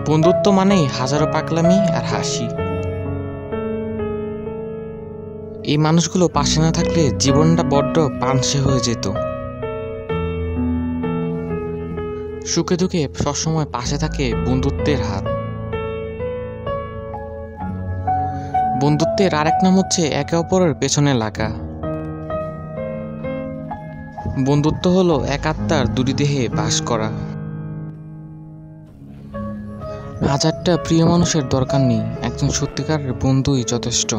বন্ধুত্ব মানেই হাজারো পাগলামি আর হাসি। এই মানুষগুলো পাশে না থাকলে জীবনটা বড্ড পানসে হয়ে যেত। সুখে দুঃখে সবসময় পাশে থাকে বন্ধুত্বের হাত। বন্ধুত্বের আরেক নাম হচ্ছে একে অপরের পেছনে লাগা। বন্ধুত্ব হলো এক আত্মার দুটি দেহে বাস করা। হাজারটা প্রিয় মানুষের দরকার নেই, একজন সত্যিকারের বন্ধুই যথেষ্ট।